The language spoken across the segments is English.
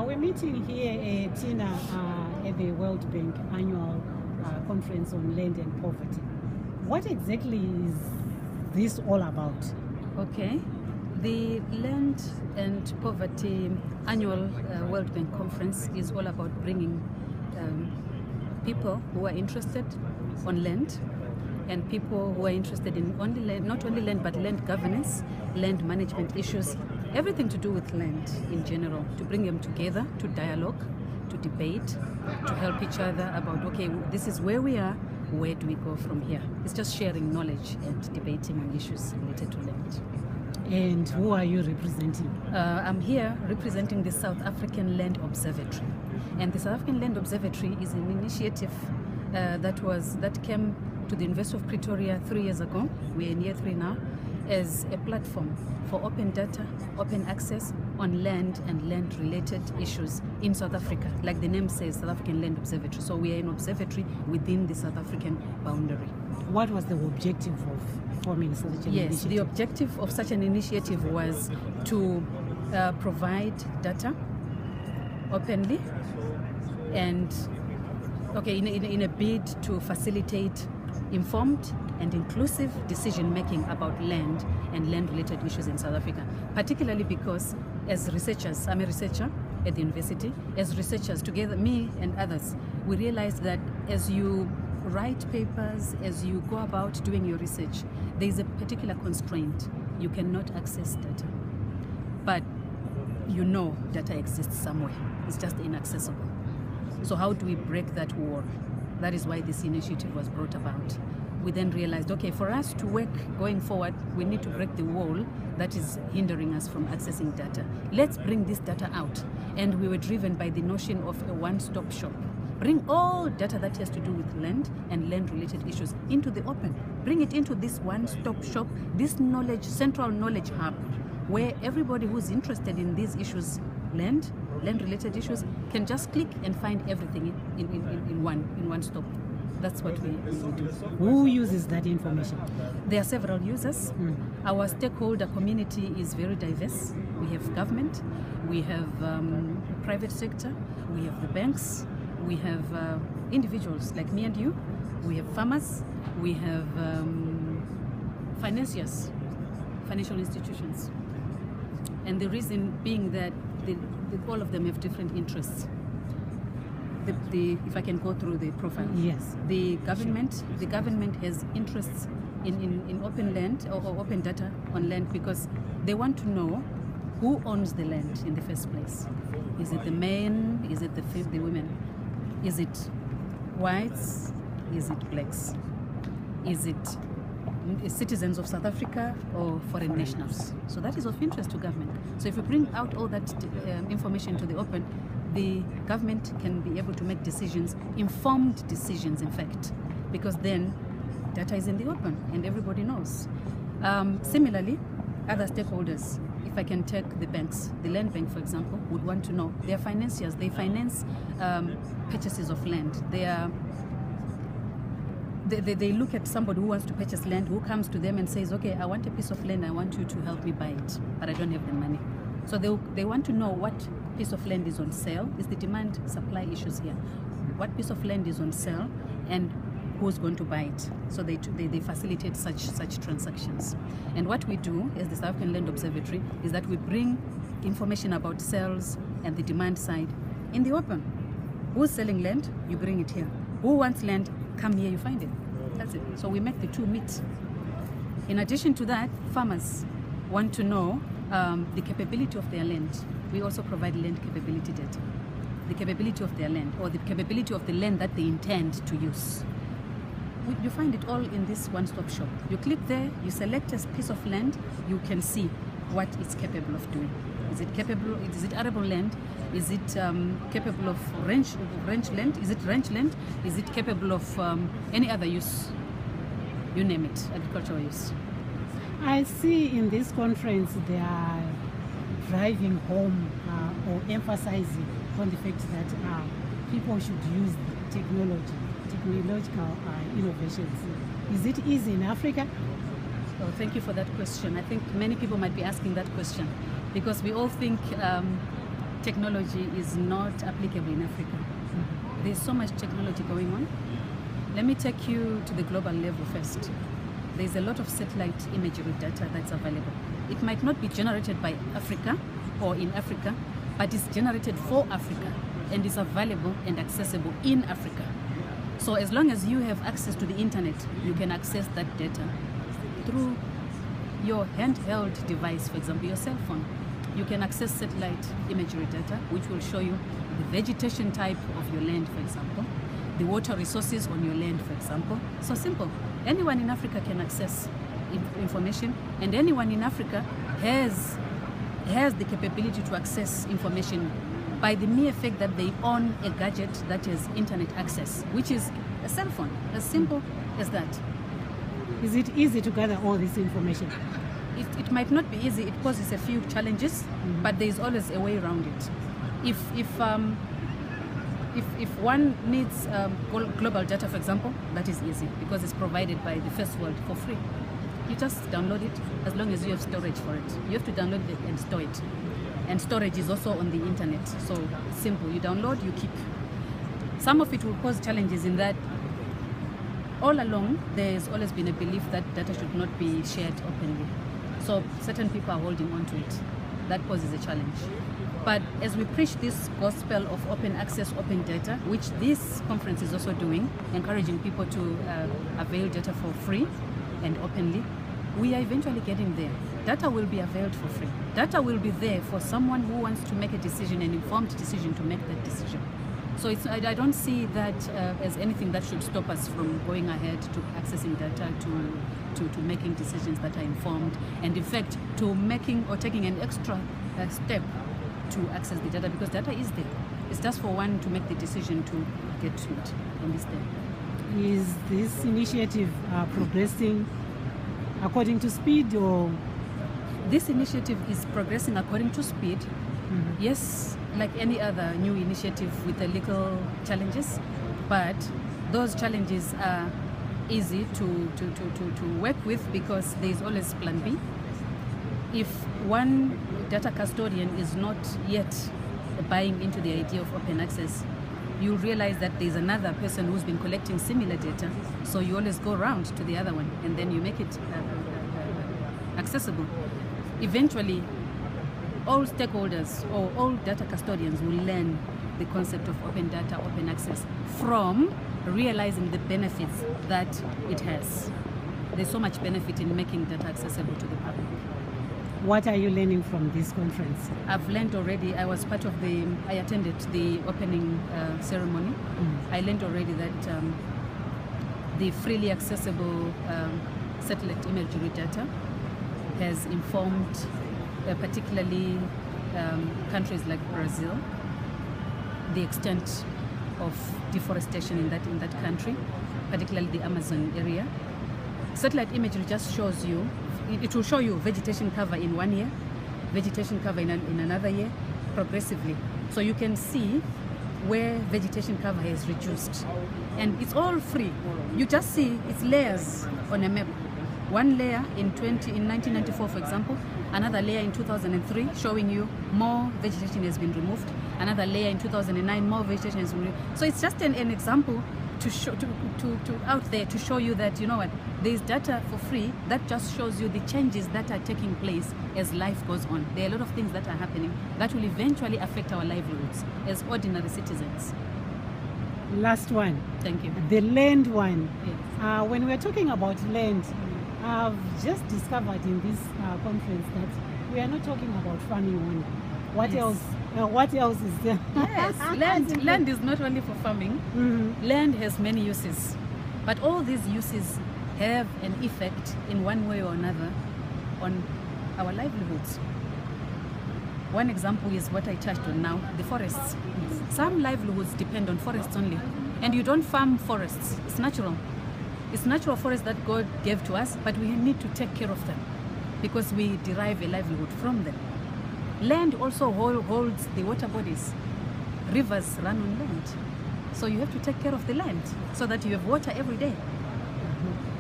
We're meeting here, Tina, at the World Bank annual conference on land and poverty. What exactly is this all about? Okay. The Land and Poverty Annual World Bank Conference is all about bringing people who are interested on land and people who are interested in only land, not only land, but land governance, land management issues, everything to do with land in general, to bring them together, to dialogue, to debate, to help each other about, okay, this is where we are, where do we go from here? It's just sharing knowledge and debating on issues related to land. And who are you representing? I'm here representing the South African Land Observatory. And the South African Land Observatory is an initiative that came to the University of Pretoria 3 years ago. We're in year 3 now, as a platform for open data, open access on land and land-related issues in South Africa. Like the name says, South African Land Observatory. So we are an observatory within the South African boundary. What was the objective of forming such an initiative? Yes, the objective of such an initiative was to provide data openly and, in a bid to facilitate informed and inclusive decision-making about land and land-related issues in South Africa, particularly because as researchers, I'm a researcher at the university, as researchers together, me and others, we realized that as you write papers, as you go about doing your research, there is a particular constraint. You cannot access data. But you know data exists somewhere. It's just inaccessible. So how do we break that wall? That is why this initiative was brought about. We then realized, okay, for us to work going forward, we need to break the wall that is hindering us from accessing data. Let's bring this data out. And we were driven by the notion of a one-stop shop. Bring all data that has to do with land and land-related issues into the open. Bring it into this one-stop shop, this knowledge, central knowledge hub, where everybody who's interested in these issues, land-related issues, can just click and find everything in one stop. That's what we do. Who uses that information? There are several users. Our stakeholder community is very diverse. We have government, we have private sector, we have the banks, we have individuals like me and you, we have farmers, we have financiers, financial institutions. And the reason being that all of them have different interests. If I can go through the profile. Yes. The government has interests in open land or open data on land because they want to know who owns the land in the first place. Is it the men? Is it the women? Is it whites? Is it blacks? Is it citizens of South Africa or foreign nationals? So that is of interest to government. So if we bring out all that information to the open, the government can be able to make decisions, informed decisions in fact, because then data is in the open and everybody knows. Similarly, other stakeholders, if I can take the banks, the land bank for example, would want to know. They are financiers, they finance purchases of land. They look at somebody who wants to purchase land, who comes to them and says, okay, I want a piece of land, I want you to help me buy it, but I don't have the money. So they want to know what piece of land is on sale. Is the demand supply issues here? What piece of land is on sale and who's going to buy it? So they facilitate such transactions. And what we do as the South African Land Observatory is that we bring information about sales and the demand side in the open. Who's selling land? You bring it here. Who wants land? Come here, you find it. That's it. So we make the two meet. In addition to that, farmers want to know the capability of their land. We also provide land capability data. The capability of their land, or the capability of the land that they intend to use. You find it all in this one-stop shop. You click there, you select a piece of land, you can see what it's capable of doing. Is it capable? Is it arable land? Is it capable of ranch land? Is it ranch land? Is it capable of any other use? You name it, agricultural use. I see in this conference they are driving home or emphasizing on the fact that people should use technological innovations. Is it easy in Africa? Oh, thank you for that question. I think many people might be asking that question because we all think technology is not applicable in Africa. There's so much technology going on. Let me take you to the global level first. There's a lot of satellite imagery data that's available. It might not be generated by Africa or in Africa, but it's generated for Africa and is available and accessible in Africa. So as long as you have access to the internet, you can access that data through your handheld device, for example, your cell phone. You can access satellite imagery data, which will show you the vegetation type of your land, for example, the water resources on your land, for example. So simple. Anyone in Africa can access information, and anyone in Africa has the capability to access information by the mere fact that they own a gadget that has internet access, which is a cell phone, as simple as that. Is it easy to gather all this information? It might not be easy. It poses a few challenges, but there is always a way around it. If one needs global data, for example, that is easy because it's provided by the first world for free. You just download it as long as you have storage for it. You have to download it and store it. And storage is also on the internet. So it's simple. You download, you keep. Some of it will cause challenges in that all along there's always been a belief that data should not be shared openly. So certain people are holding on to it. That poses a challenge. But as we preach this gospel of open access, open data, which this conference is also doing, encouraging people to avail data for free and openly, we are eventually getting there. Data will be availed for free. Data will be there for someone who wants to make a decision, an informed decision to make that decision. So I don't see that as anything that should stop us from going ahead to accessing data, to making decisions that are informed, and in fact to making or taking an extra step to access the data, because data is there. It's just for one to make the decision to get to it on this day. Is this initiative progressing according to speed, or? This initiative is progressing according to speed. Yes, like any other new initiative with the legal challenges, but those challenges are easy to work with because there is always plan B. If one data custodian is not yet buying into the idea of open access, you realize that there's another person who's been collecting similar data, so you always go around to the other one and then you make it accessible. Eventually, all stakeholders or all data custodians will learn the concept of open data, open access from realizing the benefits that it has. There's so much benefit in making data accessible to the public. What are you learning from this conference? I've learned already. I attended the opening ceremony. I learned already that the freely accessible satellite imagery data has informed particularly countries like Brazil, the extent of deforestation in that country, particularly the Amazon area. Satellite imagery just shows you, it will show you vegetation cover in 1 year, vegetation cover in another year, progressively. So you can see where vegetation cover has reduced. And it's all free. You just see it's layers on a map. One layer in 1994, for example, another layer in 2003 showing you more vegetation has been removed, another layer in 2009, more vegetation has been removed. So it's just an example to show out there to show you that, you know what, there's data for free that just shows you the changes that are taking place as life goes on. There are a lot of things that are happening that will eventually affect our livelihoods as ordinary citizens. Last one. Thank you. The land one. Yes. When we're talking about land, I've just discovered in this conference that we are not talking about farming only. What Yes. else? What else is there? Yes, land is not only for farming. Land has many uses, but all these uses have an effect in one way or another on our livelihoods. One example is what I touched on now, the forests. Some livelihoods depend on forests only, and you don't farm forests. It's natural. It's natural forests that God gave to us, but we need to take care of them because we derive a livelihood from them. Land also holds the water bodies. Rivers run on land. So you have to take care of the land so that you have water every day.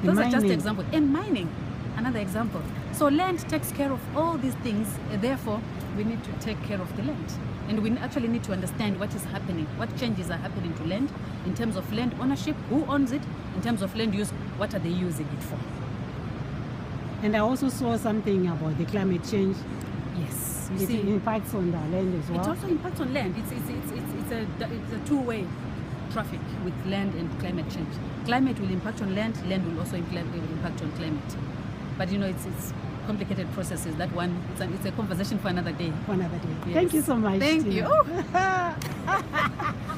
Those are just examples. And mining, another example. So land takes care of all these things, and therefore we need to take care of the land. And we actually need to understand what is happening, what changes are happening to land in terms of land ownership, who owns it, in terms of land use, what are they using it for. And I also saw something about the climate change. Yes, It impacts on the land as well. It also impacts on land. It's a two-way traffic with land and climate change. Climate will impact on land will also impact on climate. But it's complicated processes. That one, it's a conversation for another day. For another day. Yes. Thank you so much. Thank Tina.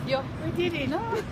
you. We did it.